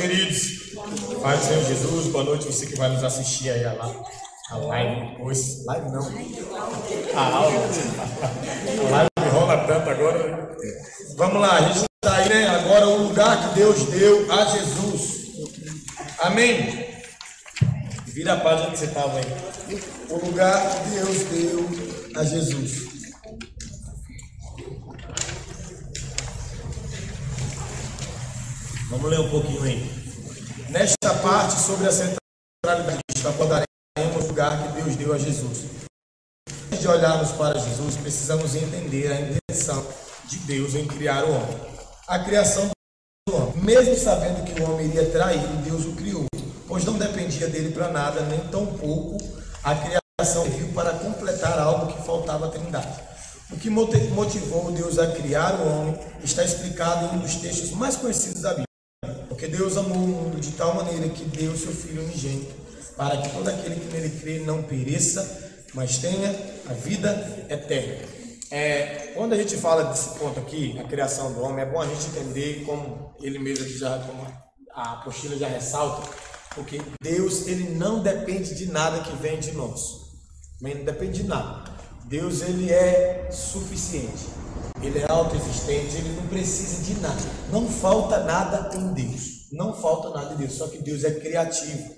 Queridos, Pai do Senhor Jesus, boa noite você que vai nos assistir aí a live depois. Live não, a aula. A live rola tanto agora. Vamos lá, a gente está aí, né? Agora o lugar que Deus deu a Jesus. Amém? Vira a página que você estava aí. O lugar que Deus deu a Jesus. Vamos ler um pouquinho aí. Nesta parte sobre a centralidade de Cristo, abordaremos o lugar que Deus deu a Jesus. Antes de olharmos para Jesus, precisamos entender a intenção de Deus em criar o homem. A criação do homem. Mesmo sabendo que o homem iria trair, Deus o criou, pois não dependia dele para nada, nem tão pouco a criação serviu para completar algo que faltava à Trindade. O que motivou Deus a criar o homem está explicado em um dos textos mais conhecidos da Bíblia. Porque Deus amou o mundo de tal maneira que deu seu Filho unigênito, para que todo aquele que nele crê não pereça, mas tenha a vida eterna. Quando a gente fala desse ponto aqui, a criação do homem, é bom a gente entender como ele mesmo como a apostila já ressalta, porque Deus ele não depende de nada que vem de nós. Não depende de nada. Deus ele é suficiente. Ele é autoexistente, ele não precisa de nada. Não falta nada em Deus. Não falta nada em Deus. Só que Deus é criativo.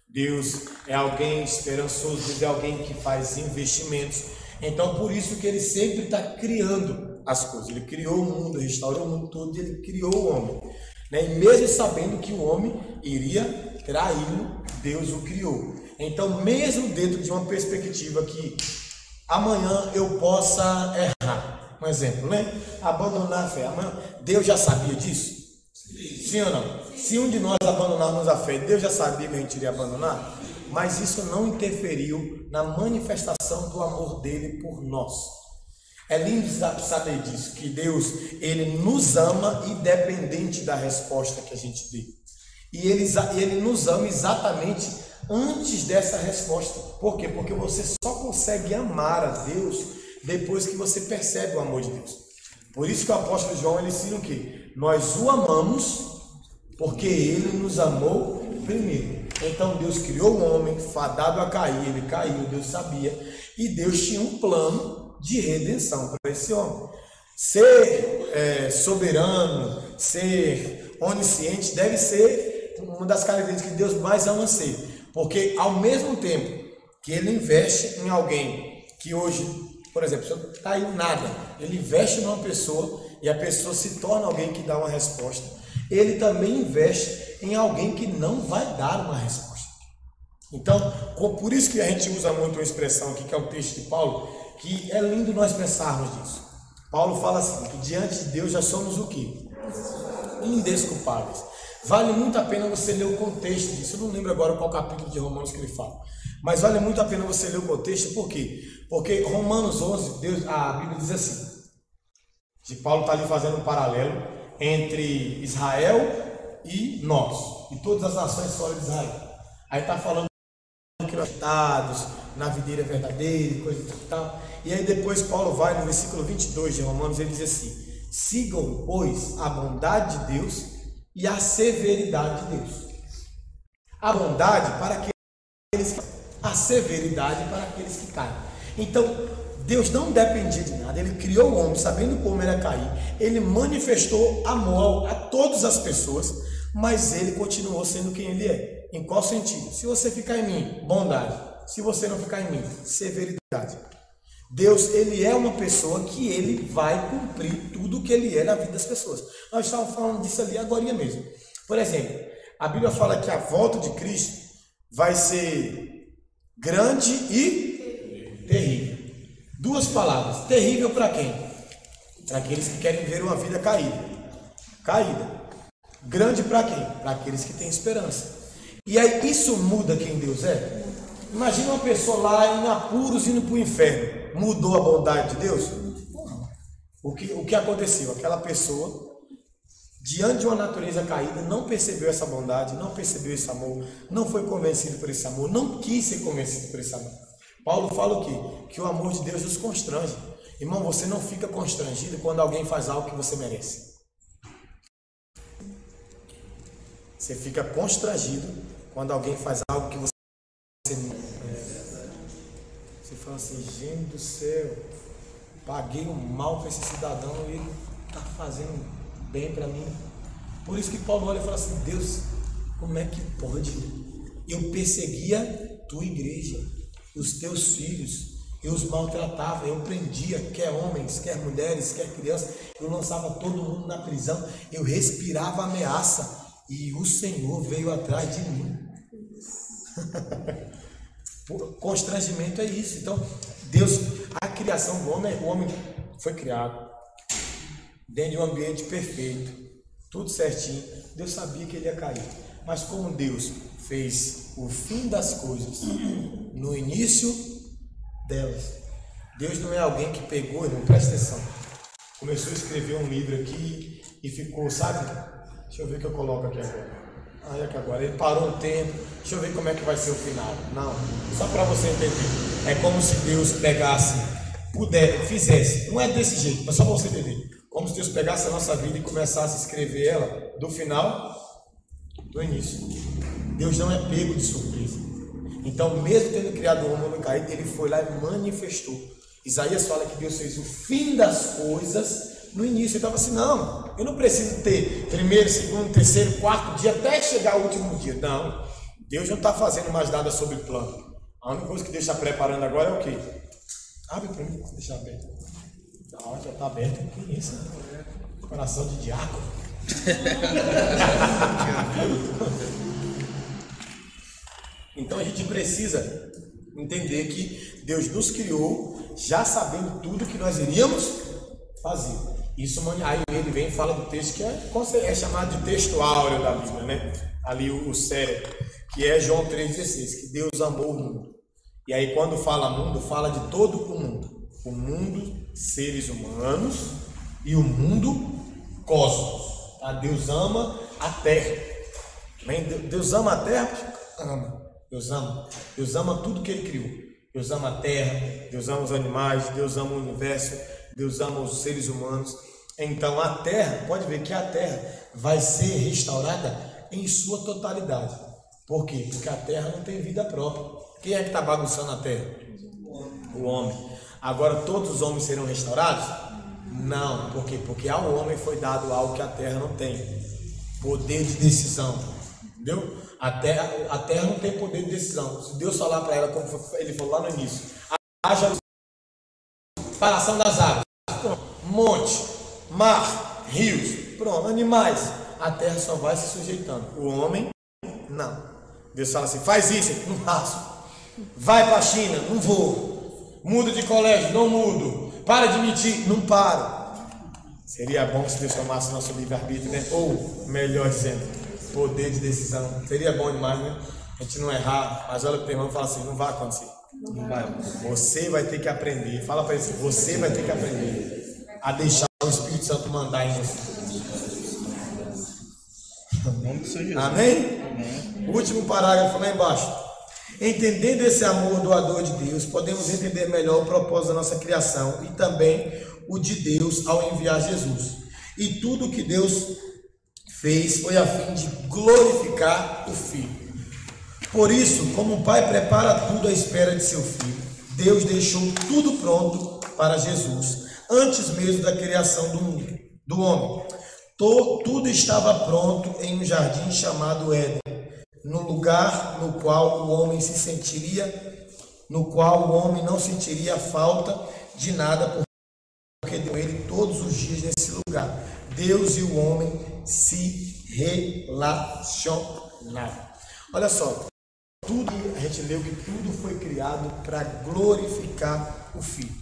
Deus é alguém esperançoso. Deus é alguém que faz investimentos. Então, por isso que ele sempre está criando as coisas. Ele criou o mundo, restaurou o mundo todo, ele criou o homem. E mesmo sabendo que o homem iria traí-lo, Deus o criou. Então, mesmo dentro de uma perspectiva que amanhã eu possa errar. Um exemplo, né? Abandonar a fé. Deus já sabia disso? Sim ou não? Se um de nós abandonarmos a fé, Deus já sabia que a gente iria abandonar? Mas isso não interferiu na manifestação do amor dele por nós. É lindo saber disso, que Deus, ele nos ama independente da resposta que a gente dê. E ele nos ama exatamente antes dessa resposta. Por quê? Porque você só consegue amar a Deus depois que você percebe o amor de Deus. Por isso que o apóstolo João ele ensina o quê? Nós o amamos porque ele nos amou primeiro. Então Deus criou o homem, fadado a cair, ele caiu, Deus sabia, e Deus tinha um plano de redenção para esse homem. Ser soberano, ser onisciente deve ser uma das características que Deus mais ama ser, porque ao mesmo tempo que ele investe em alguém que hoje, por exemplo, se eu está em nada, ele investe numa pessoa e a pessoa se torna alguém que dá uma resposta. Ele também investe em alguém que não vai dar uma resposta. Então, por isso que a gente usa muito uma expressão aqui, que é o texto de Paulo, que é lindo nós pensarmos nisso. Paulo fala assim, que diante de Deus já somos o quê? Indesculpáveis. Vale muito a pena você ler o contexto disso. Eu não lembro agora qual capítulo de Romanos que ele fala. Mas vale muito a pena você ler o contexto, por quê? Porque Romanos 11, a Bíblia diz assim, de Paulo está ali fazendo um paralelo entre Israel e nós, e todas as nações fora de Israel. Aí está falando que nós estamos na videira verdadeira e coisa e tal. E aí depois Paulo vai no versículo 22 de Romanos, ele diz assim, sigam, pois, a bondade de Deus e a severidade de Deus. A bondade para aqueles que a severidade para aqueles que caem. Então, Deus não dependia de nada, ele criou o homem sabendo como era cair, ele manifestou amor a todas as pessoas, mas ele continuou sendo quem ele é. Em qual sentido? Se você ficar em mim, bondade. Se você não ficar em mim, severidade. Deus, ele é uma pessoa que ele vai cumprir tudo o que ele é na vida das pessoas. Nós estávamos falando disso ali agora mesmo. Por exemplo, a Bíblia fala que a volta de Cristo vai ser grande e terrível. Duas palavras. Terrível para quem? Para aqueles que querem ver uma vida caída. Grande para quem? Para aqueles que têm esperança. E aí isso muda quem Deus é? Imagina uma pessoa lá em apuros indo para o inferno. Mudou a bondade de Deus? Não. O que aconteceu? Aquela pessoa, diante de uma natureza caída, não percebeu essa bondade, não percebeu esse amor, não foi convencido por esse amor, não quis ser convencido por esse amor. Paulo fala o quê? Que o amor de Deus nos constrange. Irmão, você não fica constrangido quando alguém faz algo que você merece. Você fica constrangido quando alguém faz algo que você você fala assim, gente do céu, paguei um mal para esse cidadão e ele está fazendo bem para mim. Por isso que Paulo olha e fala assim, Deus, como é que pode? Eu perseguia tua igreja, os teus filhos, eu os maltratava, eu prendia, quer homens, quer mulheres, quer crianças, eu lançava todo mundo na prisão, eu respirava ameaça e o Senhor veio atrás de mim. Constrangimento é isso. Então, Deus, a criação do homem, o homem foi criado dentro de um ambiente perfeito, tudo certinho. Deus sabia que ele ia cair, mas como Deus fez o fim das coisas no início delas, Deus não é alguém que pegou, não presta atenção, começou a escrever um livro aqui e ficou, sabe? Deixa eu ver o que eu coloco aqui agora. É que agora ele parou um tempo, deixa eu ver como é que vai ser o final. Não, só para você entender. É como se Deus pegasse, fizesse, não é desse jeito, mas só para você entender. Como se Deus pegasse a nossa vida e começasse a escrever ela do final do início. Deus não é pego de surpresa. Então, mesmo tendo criado o homem caído, ele foi lá e manifestou. Isaías fala que Deus fez o fim das coisas no início. Ele estava assim, não, eu não preciso ter primeiro, segundo, terceiro, quarto dia até chegar o último dia. Não, Deus não está fazendo mais nada sobre plano. A única coisa que Deus está preparando agora é o quê? Abre para mim, deixa aberto. Já está aberto. Que isso? Coração de diácono. Então a gente precisa entender que Deus nos criou já sabendo tudo que nós iríamos fazer. Isso, aí ele vem e fala do texto que é chamado de texto áureo da Bíblia, né? Ali o cérebro, que é João 3,16, que Deus amou o mundo. E aí quando fala mundo, fala de todo o mundo. O mundo, seres humanos e o mundo, cosmos. Tá? Deus ama a terra. Deus ama a terra? Ama. Deus ama tudo que ele criou. Deus ama a terra, Deus ama os animais, Deus ama o universo, Deus ama os seres humanos. Então a terra, pode ver que a terra vai ser restaurada em sua totalidade. Por quê? Porque a terra não tem vida própria. Quem é que está bagunçando a terra? O homem. Agora todos os homens serão restaurados? Não. Por quê? Porque ao homem foi dado algo que a terra não tem. Poder de decisão. Entendeu? A terra não tem poder de decisão. Se Deus falar para ela, como ele falou lá no início, haja separação das águas, pronto. Monte, mar, rios, pronto, animais, a terra só vai se sujeitando. O homem, não. Deus fala assim, faz isso, não faço. Vai para a China, não vou. Muda de colégio, não mudo. Para de mentir, não paro. Seria bom se Deus tomasse nosso livre-arbítrio, né? Ou, melhor dizendo, poder de decisão. Seria bom demais, né? A gente não errar, mas olha para o teu irmão e fala assim, não vai acontecer. Não vai. Você vai ter que aprender. Fala para ele assim, você vai ter que aprender a deixar o Espírito Santo mandar em você. Amém? Amém? Último parágrafo lá embaixo. Entendendo esse amor doador de Deus, podemos entender melhor o propósito da nossa criação e também o de Deus ao enviar Jesus. E tudo que Deus fez foi a fim de glorificar o Filho. Por isso, como o Pai prepara tudo à espera de seu Filho, Deus deixou tudo pronto para Jesus, antes mesmo da criação do mundo, do homem. Tudo estava pronto em um jardim chamado Éden, no lugar no qual o homem não sentiria falta de nada, porque deu ele todos os dias nesse lugar. Deus e o homem se relacionaram. Olha só, tudo, a gente leu que tudo foi criado para glorificar o Filho.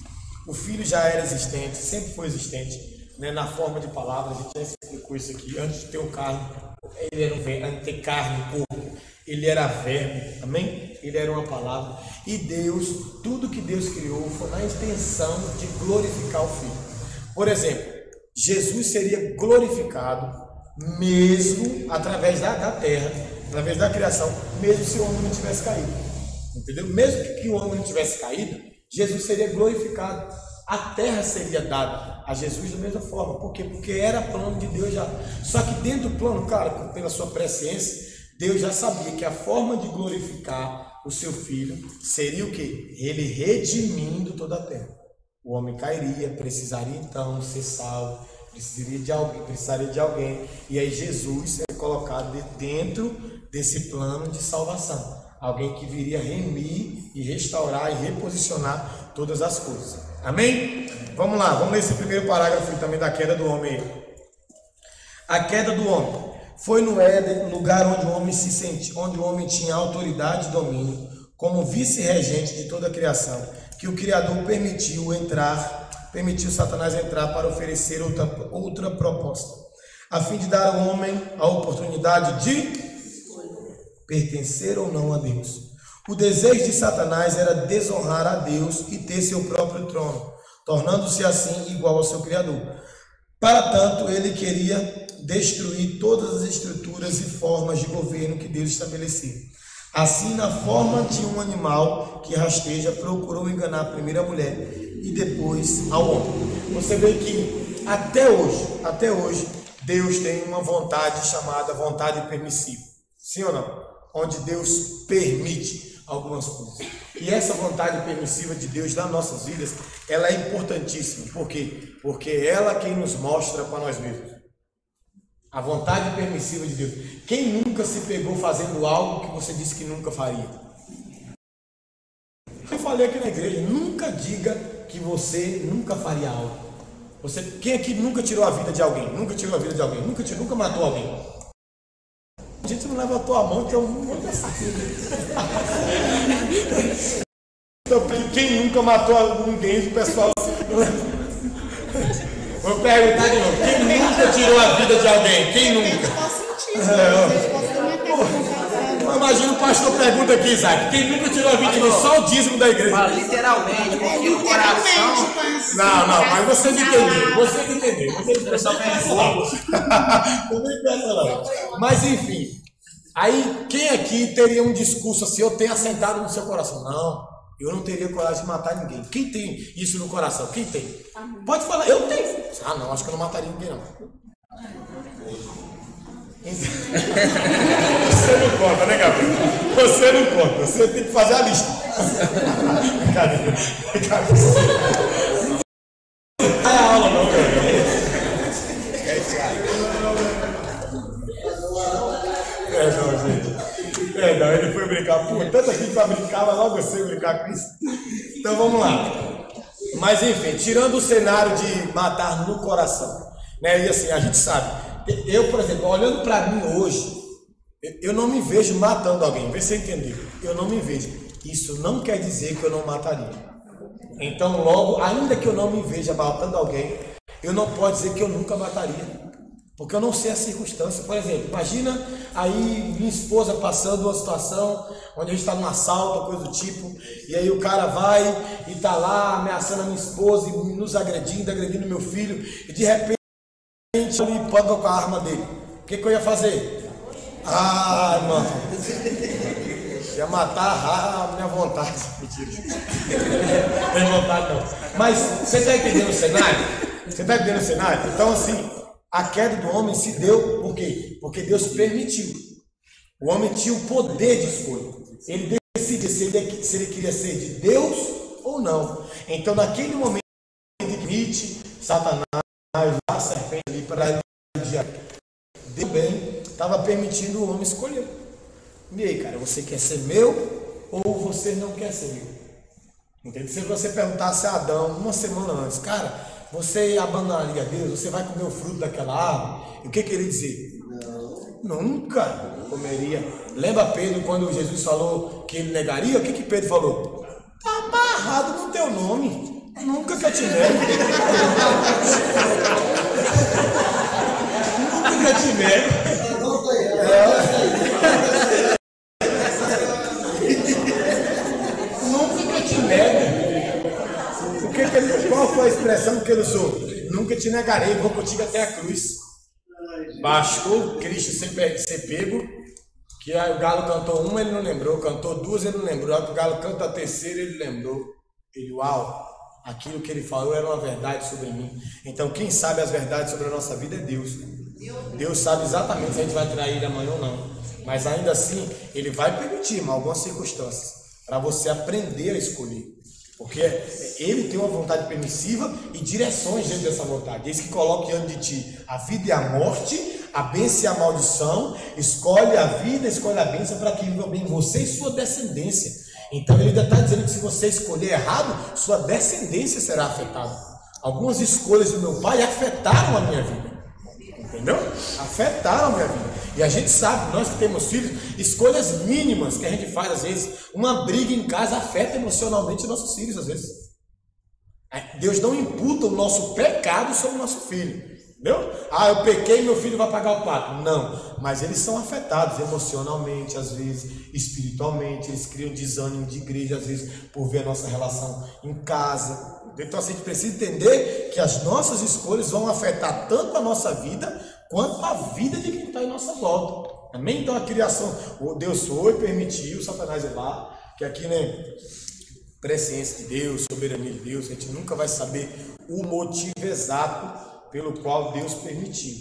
O Filho já era existente, sempre foi existente, né? Na forma de palavras, a gente já explicou isso aqui. Antes de ter o carne, ele era um verbo, antes de ter carne, corpo, ele era verbo, amém? Ele era uma palavra. E Deus, tudo que Deus criou foi na intenção de glorificar o Filho. Por exemplo, Jesus seria glorificado mesmo através da terra, através da criação, mesmo se o homem não tivesse caído. Entendeu? Mesmo que o homem não tivesse caído, Jesus seria glorificado A terra seria dada a Jesus da mesma forma. Por quê? Porque era plano de Deus já. Só que dentro do plano, cara, pela sua presciência, Deus já sabia que a forma de glorificar o seu filho seria o quê? Ele redimindo toda a terra. O homem cairia, precisaria então ser salvo, precisaria de alguém. E aí Jesus é colocado dentro desse plano de salvação. Alguém que viria remir e restaurar e reposicionar todas as coisas. Amém? Vamos lá, vamos ler esse primeiro parágrafo também da queda do homem. A queda do homem foi no Éden, lugar onde o homem tinha autoridade e domínio, como vice-regente de toda a criação, que o Criador permitiu Satanás entrar para oferecer outra proposta, a fim de dar ao homem a oportunidade de pertencer ou não a Deus. O desejo de Satanás era desonrar a Deus e ter seu próprio trono, tornando-se assim igual ao seu Criador. Para tanto, ele queria destruir todas as estruturas e formas de governo que Deus estabeleceu. Assim, na forma de um animal que rasteja, procurou enganar primeiro a mulher e depois ao homem. Você vê que até hoje, Deus tem uma vontade chamada vontade permissiva. Sim ou não? Onde Deus permite algumas coisas. E essa vontade permissiva de Deus nas nossas vidas, ela é importantíssima. Por quê? Porque ela é quem nos mostra para nós mesmos. A vontade permissiva de Deus. Quem nunca se pegou fazendo algo que você disse que nunca faria? Eu falei aqui na igreja, nunca diga que você nunca faria algo. Quem aqui nunca tirou a vida de alguém? Nunca tirou a vida de alguém? Nunca matou alguém? A gente não levantou a mão, que é um monte de assassino. Então, quem nunca matou ninguém, o pessoal... Vou perguntar de novo. Quem nunca tirou a vida de alguém? Quem nunca? Imagina o pastor pergunta aqui, Isaac. Quem nunca tirou a vida de alguém? Só o dízimo da igreja. Mas literalmente, porque o coração... Não, mas você me entendeu. Você me entendeu. Mas enfim. Aí, quem aqui teria um discurso assim, eu tenho assentado no seu coração? Não, eu não teria coragem de matar ninguém. Quem tem isso no coração? Quem tem? Pode falar, eu tenho. Ah, não, acho que eu não mataria ninguém, não. Você não conta, né, Gabriel? Você não conta, você tem que fazer a lista. Cadê? Não é a aula, não, Gabriel. Não, gente. Não, ele foi brincar. Pô, tanta gente para brincar, mas logo eu sei brincar com isso. Então vamos lá. Mas enfim, tirando o cenário de matar no coração, né? E assim, a gente sabe. Eu, por exemplo, olhando para mim hoje, eu não me vejo matando alguém. Vê se você entendeu. Eu não me vejo. Isso não quer dizer que eu não mataria. Então, logo, ainda que eu não me veja matando alguém, eu não posso dizer que eu nunca mataria. Porque eu não sei a circunstância. Por exemplo, imagina aí minha esposa passando uma situação onde a gente está num assalto, coisa do tipo, e aí o cara vai e está lá ameaçando a minha esposa e nos agredindo meu filho, e de repente ele me paga com a arma dele. O que eu ia fazer? Ah, irmão, ia matar a minha vontade. Mentira. Não tem vontade não. Mas você está entendendo o cenário? Você está entendendo o cenário? Então assim, a queda do homem se deu por quê? Porque Deus permitiu. O homem tinha o poder de escolha. Ele decidia se ele queria ser de Deus ou não. Então, naquele momento, ele permite Satanás, a serpente ali para ele. Deus bem estava permitindo o homem escolher. E aí, cara, você quer ser meu ou você não quer ser meu? Entende? Se você perguntasse a Adão uma semana antes, cara, você abandonaria Deus? Você vai comer o fruto daquela árvore? E o que ele dizer? Não, nunca comeria. Lembra Pedro quando Jesus falou que ele negaria? O que Pedro falou? Está amarrado no teu nome. Nunca que eu te nego. Nunca que eu te nego. Nunca que eu te nego. Qual foi a expressão que ele usou? Nunca te negarei, vou contigo até a cruz. Bastou Cristo ser pego, que aí o galo cantou uma, ele não lembrou, cantou duas, ele não lembrou, aí o galo canta a terceira, ele lembrou. Ele, uau, aquilo que ele falou era uma verdade sobre mim. Então quem sabe as verdades sobre a nossa vida é Deus. Deus sabe exatamente se a gente vai trair amanhã ou não. Mas ainda assim, ele vai permitir algumas circunstâncias para você aprender a escolher. Porque ele tem uma vontade permissiva e direções dentro dessa vontade. Diz que coloca diante de ti a vida e a morte, a bênção e a maldição. Escolhe a vida, escolhe a bênção para que viva bem você e sua descendência. Então ele ainda está dizendo que se você escolher errado, sua descendência será afetada. Algumas escolhas do meu pai afetaram a minha vida. Entendeu? Afetaram a minha vida. E a gente sabe, nós que temos filhos, escolhas mínimas que a gente faz, às vezes, uma briga em casa afeta emocionalmente nossos filhos, às vezes. Deus não imputa o nosso pecado sobre o nosso filho. Entendeu? Ah, eu pequei e meu filho vai pagar o pato. Não, mas eles são afetados emocionalmente, às vezes, espiritualmente. Eles criam desânimo de igreja, às vezes, por ver a nossa relação em casa. Então a gente precisa entender que as nossas escolhas vão afetar tanto a nossa vida quanto a vida de quem está em nossa volta. Amém? Então a criação, Deus foi, permitiu, Satanás é lá, que aqui, né, presciência de Deus, soberania de Deus, a gente nunca vai saber o motivo exato pelo qual Deus permitiu.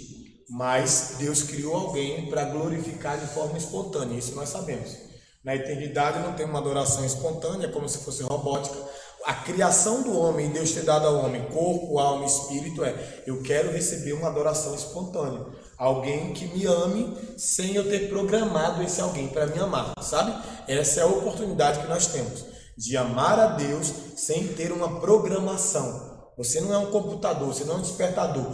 Mas Deus criou alguém para glorificar de forma espontânea, isso nós sabemos. Na eternidade não tem uma adoração espontânea, como se fosse robótica. A criação do homem, Deus ter dado ao homem corpo, alma e espírito eu quero receber uma adoração espontânea. Alguém que me ame sem eu ter programado esse alguém para me amar, sabe? Essa é a oportunidade que nós temos, de amar a Deus sem ter uma programação. Você não é um computador, você não é um despertador.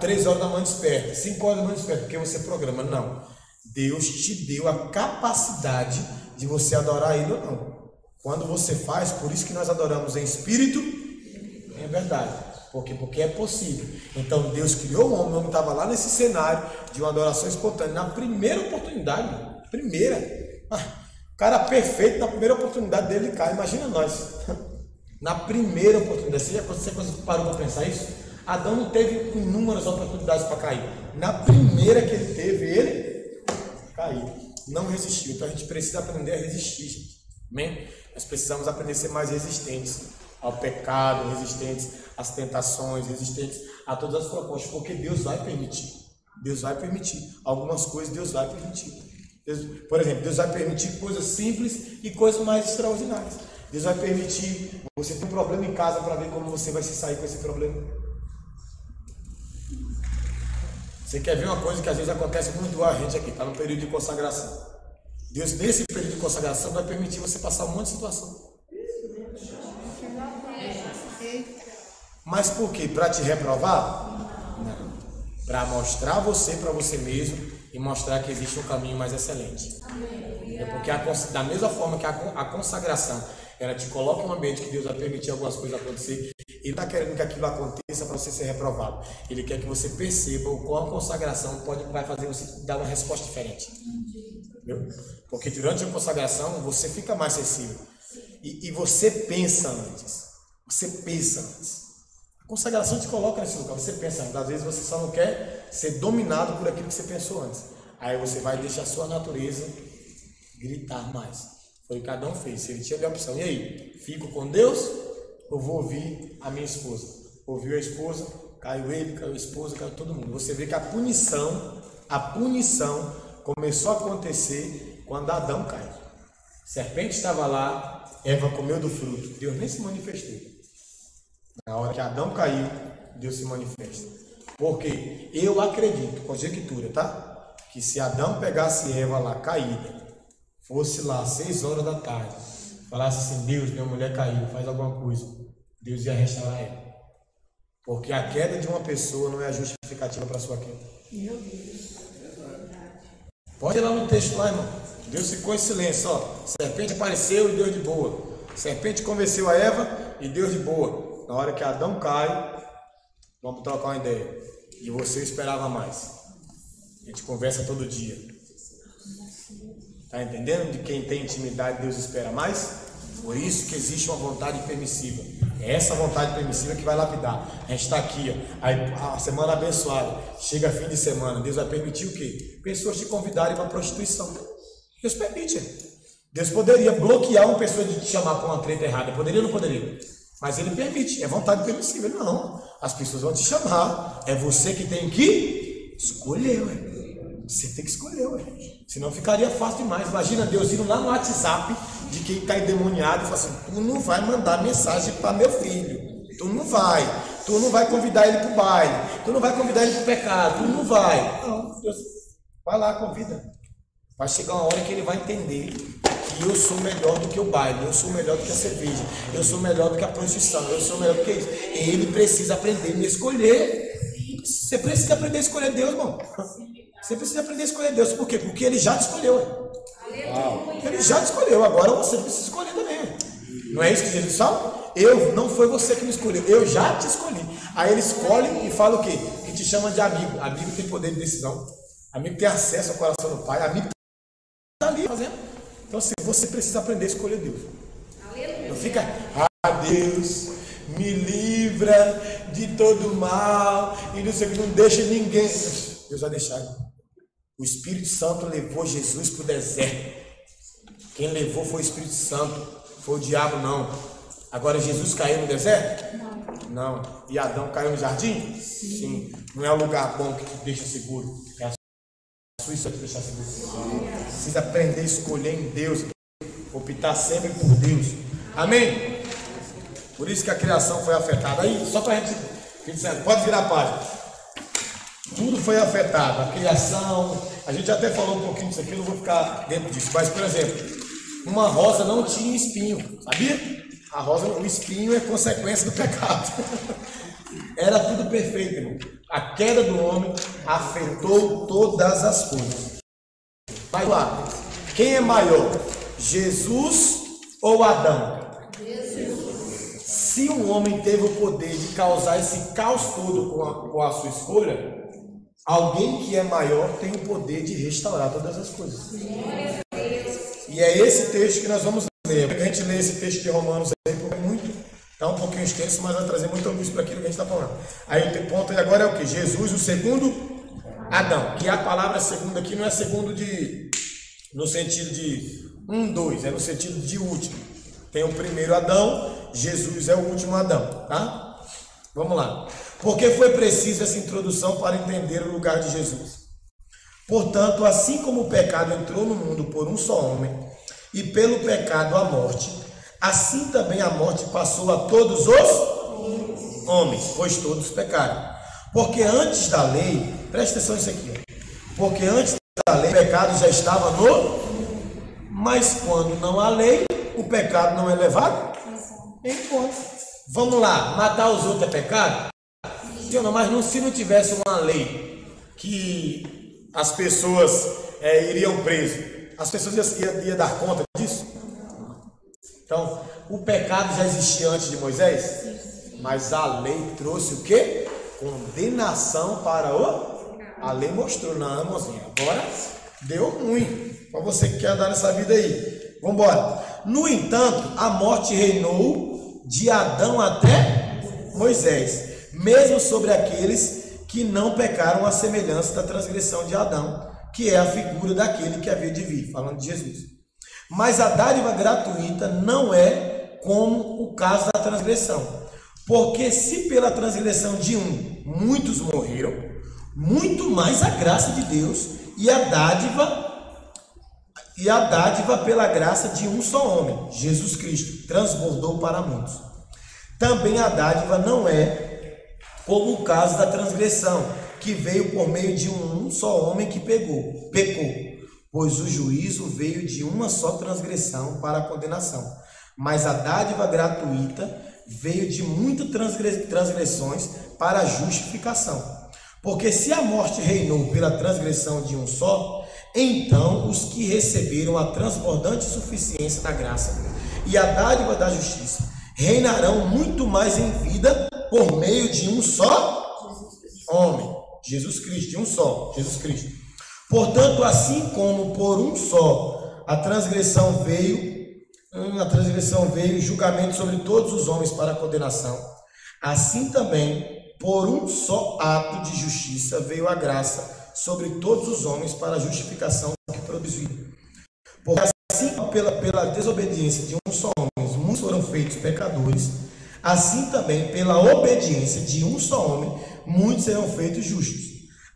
3 horas da manhã desperta, 5 horas da manhã desperta, porque você programa. Não. Deus te deu a capacidade de você adorar Ele ou não. Quando você faz, por isso que nós adoramos em espírito, é verdade. Porque é possível. Então Deus criou o homem estava lá nesse cenário de uma adoração espontânea. Na primeira oportunidade, o cara perfeito, na primeira oportunidade dele cai. Imagina nós. Na primeira oportunidade. Você parou para pensar isso? Adão não teve inúmeras oportunidades para cair. Na primeira que ele teve, ele caiu. Não resistiu. Então a gente precisa aprender a resistir, gente. Amém? Nós precisamos aprender a ser mais resistentes ao pecado, resistentes às tentações, resistentes a todas as propostas, porque Deus vai permitir. Deus vai permitir. Algumas coisas Deus vai permitir. Por exemplo, Deus vai permitir coisas simples e coisas mais extraordinárias. Deus vai permitir você ter um problema em casa para ver como você vai se sair com esse problema. Você quer ver uma coisa que às vezes acontece muito a gente aqui, está no período de consagração. Deus, nesse período de consagração, vai permitir você passar um monte de situação. Mas por quê? Para te reprovar? Não. Para mostrar você para você mesmo e mostrar que existe um caminho mais excelente. É porque da mesma forma que a consagração, ela te coloca em um ambiente que Deus vai permitir algumas coisas acontecer, Ele está querendo que aquilo aconteça para você ser reprovado. Ele quer que você perceba o qual a consagração vai fazer você dar uma resposta diferente. Entendeu? Porque durante a consagração você fica mais sensível. E você pensa antes. Você pensa antes. A consagração te coloca nesse lugar. Você pensa antes. Às vezes você só não quer ser dominado por aquilo que você pensou antes. Aí você vai deixar a sua natureza gritar mais. Foi o que Adão fez. Se ele tinha a opção. E aí? Fico com Deus ou vou ouvir a minha esposa? Ouviu a esposa, caiu ele, caiu a esposa, caiu todo mundo. Você vê que a punição começou a acontecer quando Adão caiu. A serpente estava lá, Eva comeu do fruto, Deus nem se manifestou. Na hora que Adão caiu, Deus se manifesta. Porque eu acredito, conjectura, tá? Que se Adão pegasse Eva lá caída, fosse lá 6 horas da tarde, falasse assim: Deus, minha mulher caiu, faz alguma coisa, Deus ia restaurar ela. Porque a queda de uma pessoa não é a justificativa para a sua queda. Meu Deus. Pode ir lá no texto lá, irmão. Deus ficou em silêncio, ó. Serpente apareceu e Deus de boa. Serpente convenceu a Eva e Deus de boa. Na hora que Adão cai, vamos trocar uma ideia. E você esperava mais. A gente conversa todo dia. Tá entendendo? De quem tem intimidade, Deus espera mais. Por isso que existe uma vontade permissiva. É essa vontade permissiva que vai lapidar. A gente está aqui, ó. Aí, a semana abençoada. Chega fim de semana. Deus vai permitir o quê? Pessoas te convidarem para prostituição. Deus permite. Deus poderia bloquear uma pessoa de te chamar para uma treta errada. Poderia ou não poderia? Mas ele permite, é vontade permissível. Não, as pessoas vão te chamar. É você que tem que escolher, ué. Você tem que escolher, ué. Senão ficaria fácil demais. Imagina Deus indo lá no WhatsApp de quem está endemoniado e fala assim: tu não vai mandar mensagem para meu filho. Tu não vai convidar ele para o baile. Tu não vai convidar ele para o pecado. Tu não vai. Não, Deus, vai lá, convida. Vai chegar uma hora que ele vai entender que eu sou melhor do que o baile, eu sou melhor do que a cerveja, eu sou melhor do que a prostituição, eu sou melhor do que isso. Ele precisa aprender a me escolher. Você precisa aprender a escolher Deus, irmão. Você precisa aprender a escolher Deus. Por quê? Porque ele já te escolheu. Ele já te escolheu. Agora você precisa escolher também. Não é isso que Jesus fala? Não foi você que me escolheu, eu já te escolhi. Aí ele escolhe e fala o quê? Que te chama de amigo. Amigo tem poder de decisão. Amigo tem acesso ao coração do Pai. Amigo está ali fazendo. Então assim, você precisa aprender a escolher Deus. Não fica, Deus, me livra de todo mal. E não sei o que, não deixa ninguém. Deus vai deixar. O Espírito Santo levou Jesus para o deserto. Quem levou foi o Espírito Santo. Foi o diabo, não. Agora Jesus caiu no deserto? Não. E Adão caiu no jardim? Sim. Não é um lugar bom que te deixa seguro. É a sua que te deixa seguro. Precisa aprender a escolher em Deus. Optar sempre por Deus. Amém? Por isso que a criação foi afetada. Aí, só para a gente... Pode virar a página. Tudo foi afetado. A criação... A gente até falou um pouquinho disso aqui, eu não vou ficar dentro disso. Mas, por exemplo, uma rosa não tinha espinho. Sabia? A rosa, o espinho é consequência do pecado. Era tudo perfeito, irmão. A queda do homem afetou todas as coisas. Vai lá. Quem é maior? Jesus ou Adão? Jesus. Se um homem teve o poder de causar esse caos todo com a sua escolha, alguém que é maior tem o poder de restaurar todas as coisas. E é esse texto que nós vamos ler. A gente lê esse texto de Romanos aí, porque é muito, está um pouquinho extenso, mas vai trazer muita luz para aquilo que a gente está falando. Aí o ponto agora é o que? Jesus, o segundo Adão. Que a palavra segundo aqui não é segundo no sentido de 1, 2, é no sentido de último. Tem o primeiro Adão, Jesus é o último Adão, tá? Vamos lá. Porque foi preciso essa introdução para entender o lugar de Jesus. Portanto, assim como o pecado entrou no mundo por um só homem, e pelo pecado a morte, assim também a morte passou a todos os homens, pois todos pecaram. Porque antes da lei, presta atenção nisso aqui, porque antes da lei o pecado já estava no... Mas quando não há lei, o pecado não é levado em conta. Vamos lá, matar os outros é pecado? Não, mas se não tivesse uma lei que as pessoas iriam preso, as pessoas iam dar conta disso? Então, o pecado já existia antes de Moisés, mas a lei trouxe o quê? Condenação para o... A lei mostrou, não, irmãozinho, agora deu ruim para você que quer andar nessa vida aí. Vamos embora. No entanto, a morte reinou de Adão até Moisés, mesmo sobre aqueles que não pecaram à semelhança da transgressão de Adão, que é a figura daquele que havia de vir, falando de Jesus. Mas a dádiva gratuita não é como o caso da transgressão, porque se pela transgressão de um muitos morreram, muito mais a graça de Deus e a dádiva pela graça de um só homem, Jesus Cristo, transbordou para muitos. Também a dádiva não é como o caso da transgressão, que veio por meio de um só homem que pecou, pois o juízo veio de uma só transgressão para a condenação. Mas a dádiva gratuita veio de muitas transgressões para a justificação. Porque se a morte reinou pela transgressão de um só, então os que receberam a transbordante suficiência da graça e a dádiva da justiça reinarão muito mais em vida por meio de um só homem, Jesus Cristo, de um só, Jesus Cristo. Portanto, assim como por um só a transgressão veio julgamento sobre todos os homens para a condenação, assim também por um só ato de justiça veio a graça sobre todos os homens para a justificação que produziu. Porque assim pela desobediência de um só homem, muitos foram feitos pecadores, assim também pela obediência de um só homem, muitos serão feitos justos.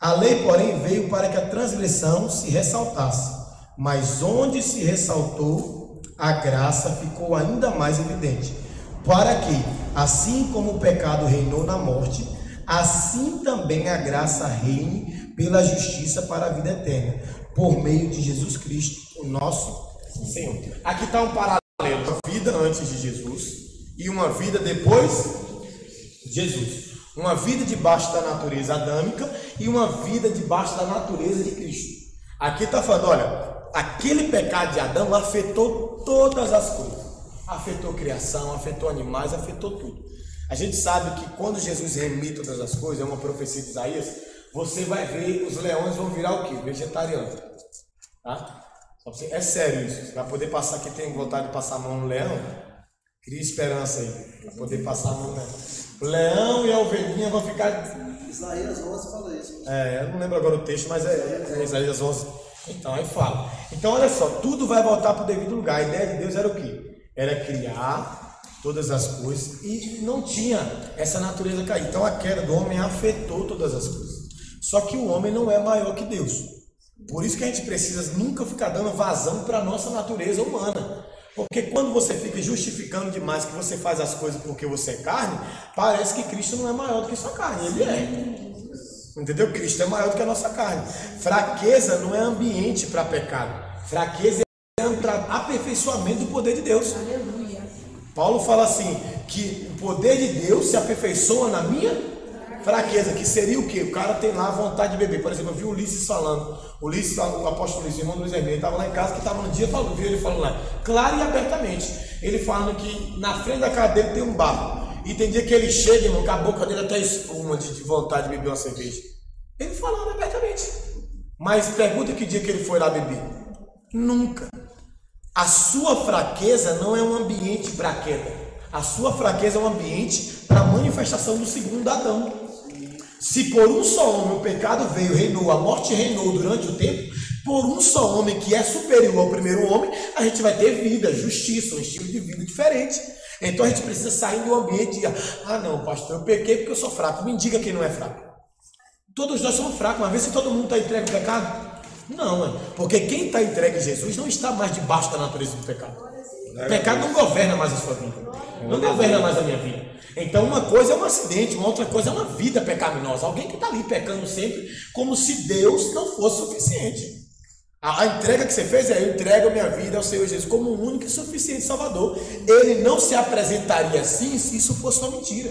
A lei, porém, veio para que a transgressão se ressaltasse, mas onde se ressaltou, a graça ficou ainda mais evidente, para que, assim como o pecado reinou na morte, assim também a graça reine pela justiça para a vida eterna, por meio de Jesus Cristo, o nosso Senhor. Aqui está um paralelo, uma vida antes de Jesus e uma vida depois de Jesus. Uma vida debaixo da natureza adâmica e uma vida debaixo da natureza de Cristo. Aqui está falando, olha, aquele pecado de Adão afetou todas as coisas. Afetou criação, afetou animais, afetou tudo. A gente sabe que quando Jesus remite todas as coisas, é uma profecia de Isaías, você vai ver, os leões vão virar o quê? Vegetariano. Tá? É sério isso. Você vai poder passar, quem tem vontade de passar a mão no leão, cria esperança aí, para poder passar a mão no leão. O leão e a ovelhinha vão ficar... Isaías 11 fala isso. Eu não lembro agora o texto, mas é Isaías 11. Então, aí fala. Então, olha só, tudo vai voltar para o devido lugar. A ideia de Deus era o quê? Era criar todas as coisas e não tinha essa natureza cair. Então, a queda do homem afetou todas as coisas. Só que o homem não é maior que Deus. Por isso que a gente precisa nunca ficar dando vazão para a nossa natureza humana. Porque quando você fica justificando demais que você faz as coisas porque você é carne, parece que Cristo não é maior do que sua carne. Ele é. Entendeu? Cristo é maior do que a nossa carne. Fraqueza não é ambiente para pecado. Fraqueza é aperfeiçoamento do poder de Deus. Aleluia. Paulo fala assim, que o poder de Deus se aperfeiçoa na minha fraqueza, que seria o quê? O cara tem lá a vontade de beber. Por exemplo, eu vi o Ulisses falando, o apóstolo Ulisses, o irmão do Luiz Hermínio, ele estava lá em casa, que estava no dia, vi ele falando lá, claro e abertamente, ele falando que na frente da casa dele tem um bar, e tem dia que ele chega, irmão, com a boca dele até espuma de vontade de beber uma cerveja. Ele falando abertamente. Mas pergunta que dia que ele foi lá beber. Nunca. A sua fraqueza não é um ambiente para queda. A sua fraqueza é um ambiente para a manifestação do segundo Adão. Se por um só homem o pecado veio, reinou, a morte reinou durante o tempo, por um só homem que é superior ao primeiro homem, a gente vai ter vida, justiça, um estilo de vida diferente. Então a gente precisa sair do ambiente e não, pastor, eu pequei porque eu sou fraco. Me diga quem não é fraco. Todos nós somos fracos, mas vê se todo mundo está entregue ao pecado. Não, porque quem está entregue a Jesus não está mais debaixo da natureza do pecado. O pecado não governa mais a sua vida, não governa mais a minha vida. Então uma coisa é um acidente, uma outra coisa é uma vida pecaminosa. Alguém que está ali pecando sempre, como se Deus não fosse suficiente. A entrega que você fez eu entrego a minha vida ao Senhor Jesus como o único e suficiente Salvador. Ele não se apresentaria assim se isso fosse uma mentira.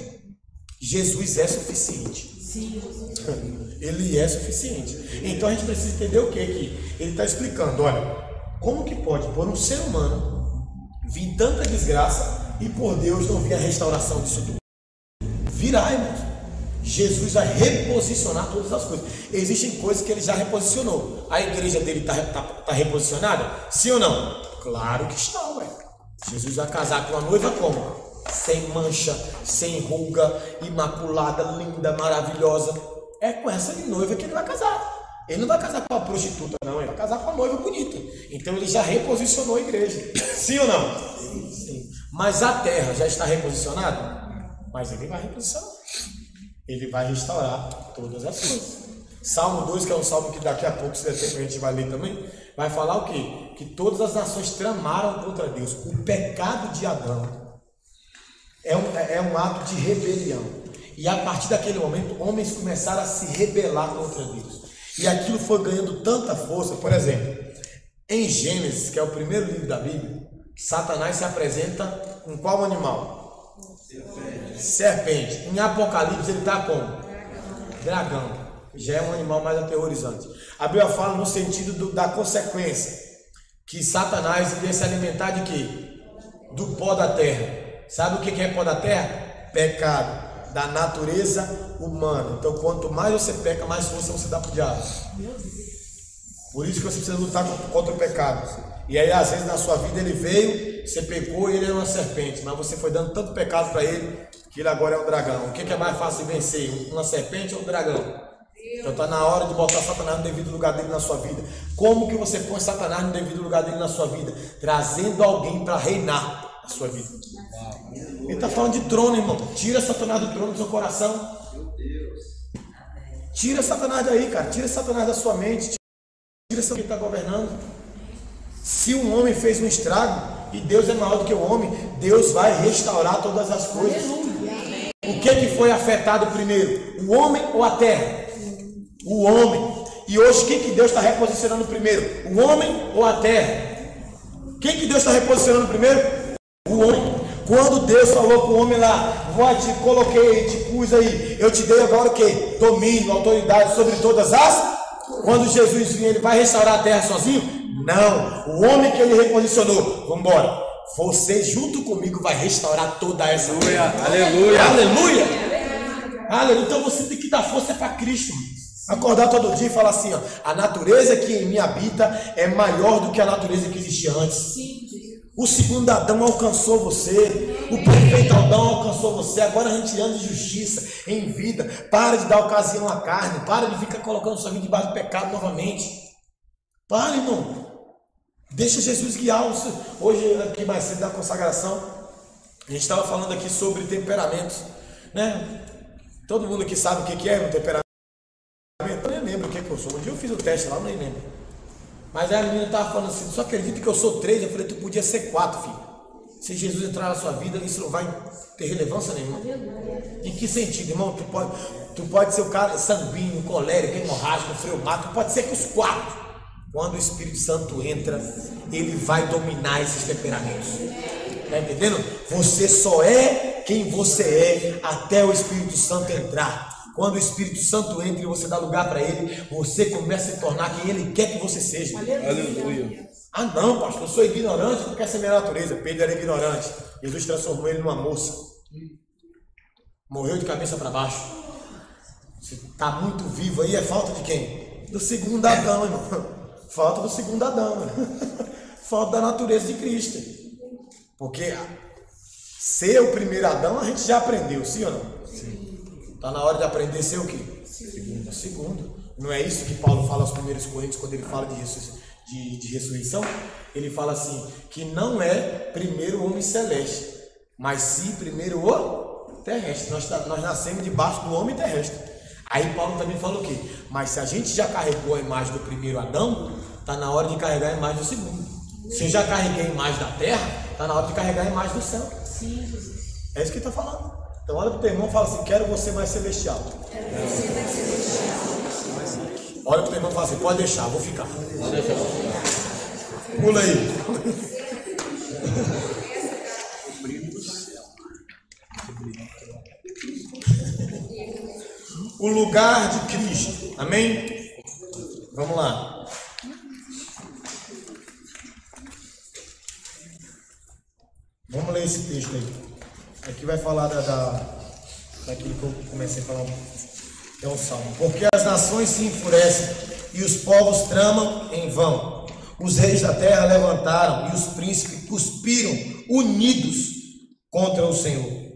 Jesus é suficiente. Sim. Ele é suficiente. Então a gente precisa entender o que aqui? Ele está explicando, olha, como que pode por um ser humano vir tanta desgraça e por Deus não vir a restauração disso tudo? Virá, irmãos. Jesus vai reposicionar todas as coisas. Existem coisas que ele já reposicionou. A igreja dele está reposicionada? Sim ou não? Claro que está, ué. Jesus vai casar com a noiva como? Sem mancha, sem ruga, imaculada, linda, maravilhosa. É com essa noiva que ele vai casar. Ele não vai casar com a prostituta, não. Ele vai casar com a noiva bonita. Então ele já reposicionou a igreja. Sim ou não? Sim. Mas a terra já está reposicionada? Mas ele vai reposicionar. Ele vai restaurar todas as coisas. Salmo 2, que é um salmo que daqui a pouco, se der tempo, a gente vai ler também, vai falar o quê? Que todas as nações tramaram contra Deus. O pecado de Adão é um ato de rebelião. E a partir daquele momento, homens começaram a se rebelar contra Deus. E aquilo foi ganhando tanta força. Por exemplo, em Gênesis, que é o primeiro livro da Bíblia, Satanás se apresenta com qual animal? Serpente. Em Apocalipse ele está como? Dragão. Já é um animal mais aterrorizante. A Bíblia fala no sentido da consequência, que Satanás iria se alimentar de quê? Do pó da terra. Sabe o que é pó da terra? Pecado. Da natureza humana. Então quanto mais você peca, mais força você dá para o diabo. Por isso que você precisa lutar contra o pecado. E aí às vezes na sua vida ele veio, você pecou e ele era uma serpente, mas você foi dando tanto pecado para ele, que ele agora é um dragão. O que é mais fácil de vencer? Uma serpente ou um dragão? Então está na hora de botar Satanás no devido lugar dele na sua vida. Como que você põe Satanás no devido lugar dele na sua vida? Trazendo alguém para reinar. a sua vida. Ele está falando de trono, irmão. Tira Satanás do trono do seu coração. Tira Satanás daí, cara. Tira Satanás da sua mente. Tira Satanás que está governando. Se um homem fez um estrago e Deus é maior do que o homem, Deus vai restaurar todas as coisas. O que foi afetado primeiro? O homem ou a terra? O homem. E hoje quem que Deus está reposicionando primeiro? O homem ou a terra? Quem que Deus está reposicionando primeiro? O homem. Quando Deus falou com o homem lá, te coloquei, te pus aí, eu te dei agora o quê? Domínio, autoridade sobre todas as... Quando Jesus vir, ele vai restaurar a terra sozinho? Não, o homem que ele reposicionou, vamos embora. Você junto comigo vai restaurar toda essa terra. Aleluia, aleluia, aleluia. Então você tem que dar força para Cristo. Acordar todo dia e falar assim, ó, a natureza que em mim habita é maior do que a natureza que existia antes. O segundo Adão alcançou você, o perfeito Adão alcançou você. Agora a gente anda em justiça, em vida. Para de dar ocasião à carne, para de ficar colocando sua vida debaixo do pecado novamente. Para, irmão. Deixa Jesus guiar. Hoje, aqui mais cedo da consagração, a gente estava falando aqui sobre temperamentos, né? Todo mundo aqui sabe o que é um temperamento. Eu nem lembro o que eu sou. Um dia eu fiz o teste lá, eu nem lembro. Mas aí a menina estava falando assim, só acredita que eu sou 3? Eu falei, tu podia ser 4, filho. Se Jesus entrar na sua vida, isso não vai ter relevância nenhuma. Em que sentido, irmão? Tu pode ser o cara sanguíneo, colérico, hemorrágico, freumático, pode ser que os 4. Quando o Espírito Santo entra, ele vai dominar esses temperamentos. Tá entendendo? Você só é quem você é até o Espírito Santo entrar. Quando o Espírito Santo entra e você dá lugar para ele, você começa a se tornar quem ele quer que você seja. aleluia. Ah não, pastor, eu sou ignorante, não quer ser minha natureza. Pedro era ignorante. Jesus transformou ele numa moça. Morreu de cabeça para baixo. Você está muito vivo aí, é falta de quem? Do segundo Adão, irmão. Falta do segundo Adão. Falta da natureza de Cristo. Porque ser o primeiro Adão a gente já aprendeu, sim ou não? Sim. Está na hora de aprender a ser o quê? Segundo. Não é isso que Paulo fala aos primeiros Coríntios quando ele fala de ressurreição? Ele fala assim, que não é primeiro o homem celeste, mas sim primeiro o terrestre. Nós nascemos debaixo do homem terrestre. Aí Paulo também fala o quê? Mas se a gente já carregou a imagem do primeiro Adão, está na hora de carregar a imagem do segundo. Se eu já carreguei a imagem da terra, está na hora de carregar a imagem do céu. É isso que ele está falando. Então olha para o teu irmão e fala assim, quero você mais celestial. Olha para o teu irmão e fala assim, pode deixar, vou ficar. Pula aí. O lugar de Cristo. Amém? Vamos lá. Vamos ler esse texto aí. Aqui vai falar daquilo que eu comecei a falar. É um salmo. Porque as nações se enfurecem e os povos tramam em vão. Os reis da terra levantaram e os príncipes cuspiram, unidos contra o Senhor.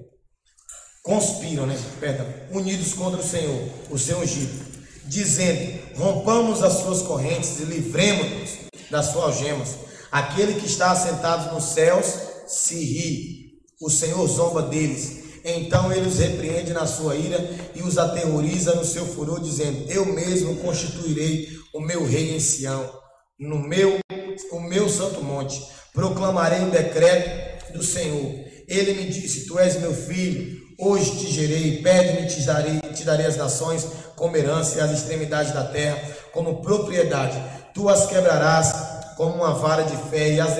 Conspiram, né? Perdão. Unidos contra o Senhor, o seu ungido, dizendo: rompamos as suas correntes e livremos-nos das suas algemas. Aquele que está assentado nos céus se ri. O Senhor zomba deles. Então ele os repreende na sua ira e os aterroriza no seu furor, dizendo: eu mesmo constituirei o meu rei em Sião, o meu santo monte. Proclamarei o decreto do Senhor. Ele me disse: tu és meu filho, hoje te gerei, pede-me e te darei as nações como herança e as extremidades da terra como propriedade. Tu as quebrarás como uma vara de ferro e as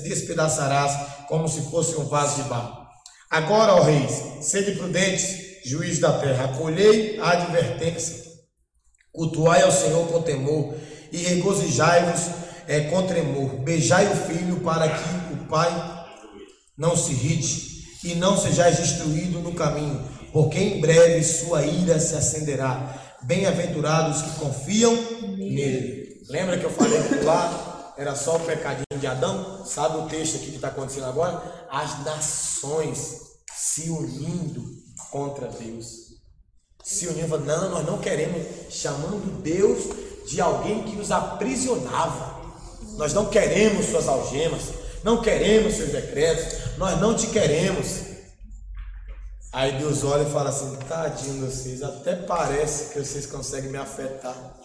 despedaçarás como se fosse um vaso de barro. Agora, ó reis, sede prudentes, juiz da terra, acolhei a advertência, cultuai ao Senhor com temor e regozijai-vos com tremor. Beijai o filho para que o pai não se irrite e não sejais destruído no caminho, porque em breve sua ira se acenderá. Bem-aventurados que confiam nele. Lembra que eu falei que lá era só o pecadinho de Adão? Sabe o texto aqui que está acontecendo agora? As nações se unindo contra Deus. Se unindo, não, nós não queremos, chamando Deus de alguém que nos aprisionava. Nós não queremos suas algemas. não queremos seus decretos, nós não te queremos. Aí Deus olha e fala assim, tadinho de vocês, até parece que vocês conseguem me afetar.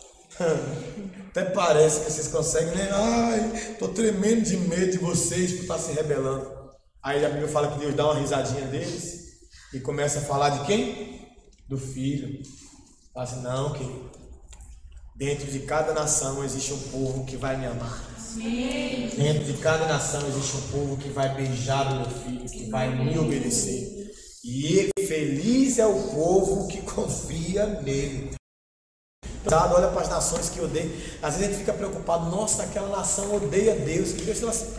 Até parece que vocês conseguem, né? Ai, tô tremendo de medo de vocês por estar se rebelando. Aí a Bíblia fala que Deus dá uma risadinha deles e começa a falar de quem? Do Filho. Fala assim, não, querido. Dentro de cada nação existe um povo que vai me amar. Sim. Dentro de cada nação existe um povo que vai beijar o meu filho, que vai me obedecer. E feliz é o povo que confia nele. Olha para as nações que odeiam. Às vezes a gente fica preocupado, nossa, aquela nação odeia Deus. E Deus fala assim,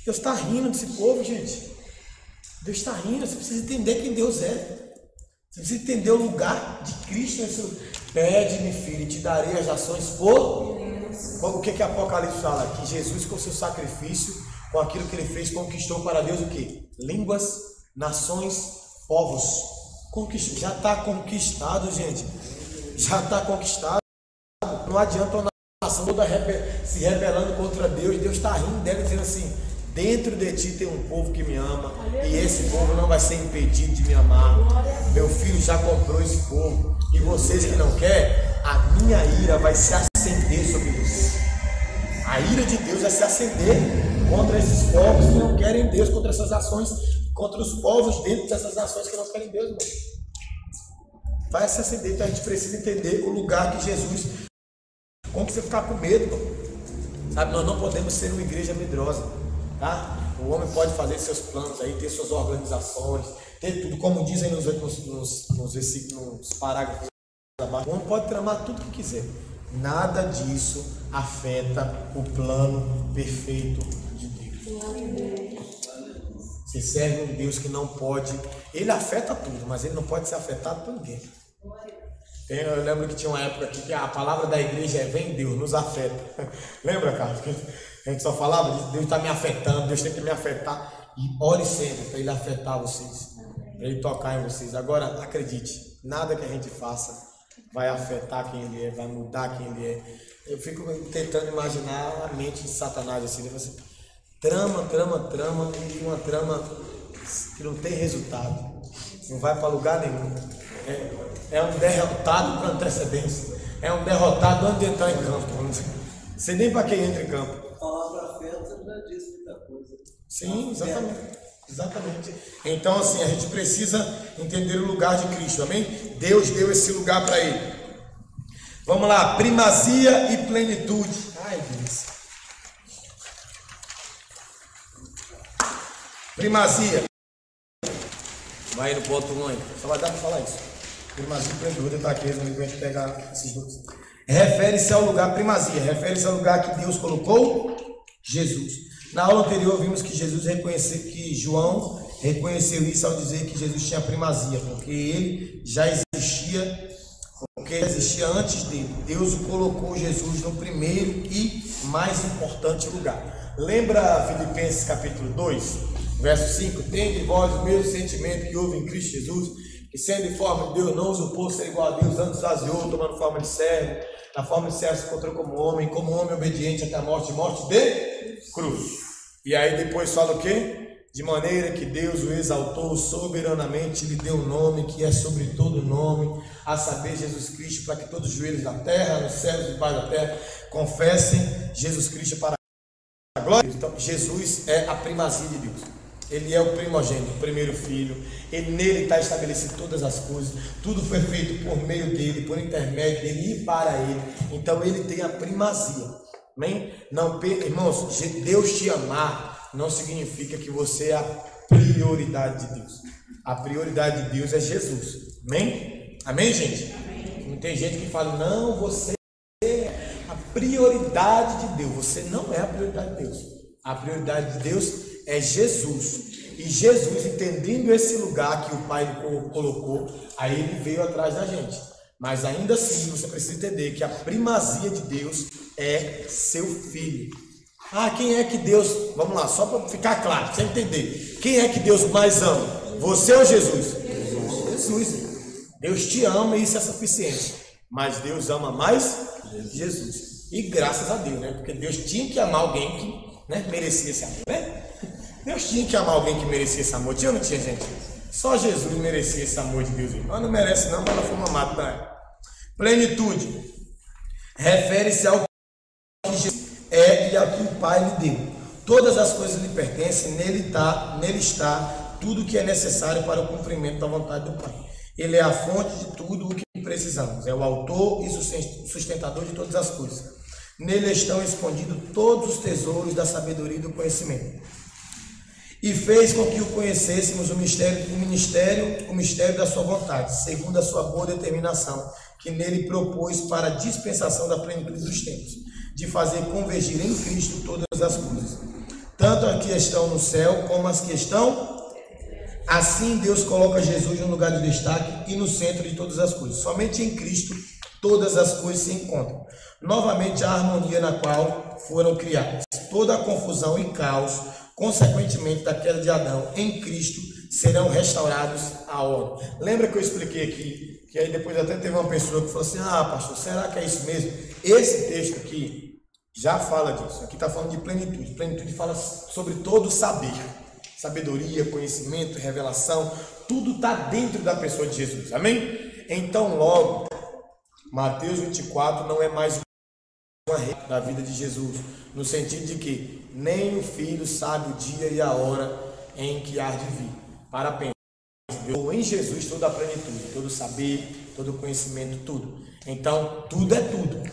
Deus está rindo desse povo, gente. Deus está rindo, você precisa entender quem Deus é. Você precisa entender o lugar de Cristo nesse lugar. Pede-me, filho, e te darei as ações por... O que Apocalipse fala? Que Jesus, com seu sacrifício, com aquilo que ele fez, conquistou para Deus o quê? Línguas, nações, povos. Já está conquistado, gente. Já está conquistado. Não adianta uma nação toda se rebelando contra Deus. Deus está rindo dela, dizendo assim, dentro de ti tem um povo que me ama, e esse povo não vai ser impedido de me amar. Meu filho já comprou esse povo, e vocês que não querem, a minha ira vai se acender sobre eles. A ira de Deus vai se acender contra esses povos que não querem Deus, contra essas ações, contra os povos dentro dessas nações que não querem Deus, irmão. Vai se acender. Então a gente precisa entender o lugar que Jesus... Como você ficar com medo, irmão? Sabe, nós não podemos ser uma igreja medrosa, tá? O homem pode fazer seus planos aí, ter suas organizações, ter tudo, como dizem nos parágrafos abaixo. O homem pode tramar tudo que quiser. Nada disso afeta o plano perfeito de Deus. Você serve um Deus que não pode, ele afeta tudo, mas ele não pode ser afetado por ninguém. Eu lembro que tinha uma época que a palavra da igreja é vem Deus, nos afeta. Lembra, Carlos? Que a gente só falava disso, Deus está me afetando, Deus tem que me afetar. E ore sempre para ele afetar vocês, para ele tocar em vocês. Agora, acredite, nada que a gente faça vai afetar quem ele é, vai mudar quem ele é. Eu fico tentando imaginar a mente de Satanás assim, você trama, e uma trama que não tem resultado, não vai para lugar nenhum. É um derrotado com antecedência, é um derrotado antes de entrar em campo. Não sei nem para quem entra em campo. A palavra afeta já diz muita coisa. Sim, exatamente. Então, assim, a gente precisa entender o lugar de Cristo, amém? Deus deu esse lugar para ele. Vamos lá, primazia e plenitude. Ai, Deus. Primazia. Vai no ponto 1 aí. Só vai dar para falar isso. Primazia e plenitude, está aqui, a gente pegar esses dois. Refere-se ao lugar, primazia, refere-se ao lugar que Deus colocou Jesus. Na aula anterior vimos que João reconheceu isso ao dizer que Jesus tinha primazia, porque ele já existia, antes dele. Deus o colocou Jesus no primeiro e mais importante lugar. Lembra Filipenses capítulo 2, verso 5? Tende vós o mesmo sentimento que houve em Cristo Jesus, que sendo em forma de Deus, não usurpou ser igual a Deus, antes esvaziou, tomando forma de servo. Na forma de servo se encontrou como homem obediente até a morte de cruz. E aí depois fala o quê? De maneira que Deus o exaltou soberanamente, lhe deu um nome que é sobre todo nome, a saber Jesus Cristo, para que todos os joelhos da terra, nos céus e debaixo da terra, confessem Jesus Cristo para a glória. Então Jesus é a primazia de Deus. Ele é o primogênito, o primeiro filho. Nele está estabelecido todas as coisas. Tudo foi feito por meio dele, por intermédio dele e para ele. Então ele tem a primazia. Amém? Não, irmãos, Deus te amar não significa que você é a prioridade de Deus. A prioridade de Deus é Jesus. Amém? Amém, gente? Amém. Não tem gente que fala, não, você é a prioridade de Deus. Você não é a prioridade de Deus. A prioridade de Deus é Jesus. E Jesus, entendendo esse lugar que o Pai colocou, aí ele veio atrás da gente. Mas ainda assim, você precisa entender que a primazia de Deus é seu filho. Quem é que Deus... Vamos lá, só para ficar claro, para você entender. Quem é que Deus mais ama? Você ou Jesus? Jesus. Deus te ama e isso é suficiente. Mas Deus ama mais Jesus. E graças a Deus, né? Porque Deus tinha que amar alguém né? Merecia esse amor, né? Deus tinha que amar alguém que merecia esse amor. Tinha ou não tinha, gente? Só Jesus merecia esse amor de Deus. Mas não merece não, mas ela foi mamada para ela. Plenitude. Refere-se ao que Jesus é e ao que o Pai lhe deu. Todas as coisas lhe pertencem, nele está tudo o que é necessário para o cumprimento da vontade do Pai. Ele é a fonte de tudo o que precisamos. É o autor e sustentador de todas as coisas. Nele estão escondidos todos os tesouros da sabedoria e do conhecimento. E fez com que o conhecêssemos o mistério da sua vontade, segundo a sua boa determinação, que nele propôs para a dispensação da plenitude dos tempos, de fazer convergir em Cristo todas as coisas, tanto as que estão no céu como as que estão. Assim Deus coloca Jesus no lugar de destaque e no centro de todas as coisas. Somente em Cristo todas as coisas se encontram. Novamente a harmonia na qual foram criadas. Toda a confusão e caos, consequentemente da queda de Adão, em Cristo serão restaurados à ordem. Lembra que eu expliquei aqui, que aí depois até teve uma pessoa que falou assim: ah, pastor, será que é isso mesmo? Esse texto aqui já fala disso. Aqui está falando de plenitude. Plenitude fala sobre todo o saber. Sabedoria, conhecimento, revelação, tudo está dentro da pessoa de Jesus. Amém? Então logo, Mateus 24 não é mais uma regra da vida de Jesus, no sentido de que nem o Filho sabe o dia e a hora em que há de vir. Para pensar, em Jesus toda a plenitude, todo o saber, todo o conhecimento, tudo. Então, tudo é tudo.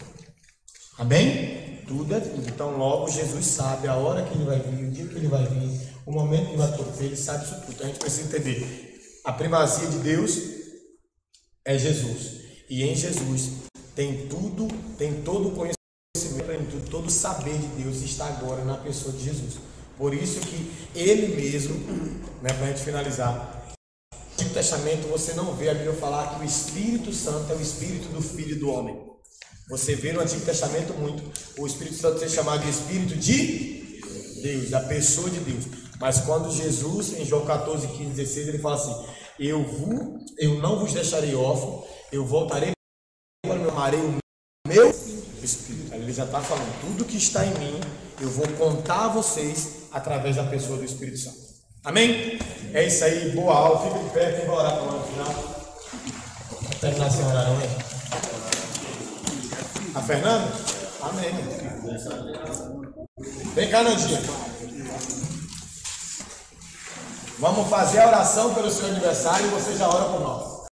Amém? Tudo é tudo. Então, logo, Jesus sabe a hora que ele vai vir, o dia que ele vai vir, o momento que ele vai acontecer, ele sabe isso tudo. Então, a gente precisa entender: a primazia de Deus é Jesus. E em Jesus tem tudo, tem todo o conhecimento, todo o saber de Deus está agora na pessoa de Jesus. Por isso que ele mesmo, né, para a gente finalizar, no Antigo Testamento você não vê a Bíblia falar que o Espírito Santo é o Espírito do Filho do Homem. Você vê no Antigo Testamento muito o Espírito Santo ser chamado de Espírito de Deus, da pessoa de Deus. Mas quando Jesus, em João 14, 15, 16, ele fala assim: eu não vos deixarei órfão, eu voltarei para me amarei o meu Espírito. Ele já está falando, tudo que está em mim, eu vou contar a vocês através da pessoa do Espírito Santo. Amém? É isso aí, boa aula, fica de pé, quem vai orar para o final? Vou terminar sem orar, não é? A Fernanda? Amém. Vem cá, Nandinha. Vamos fazer a oração pelo seu aniversário e você já ora por nós.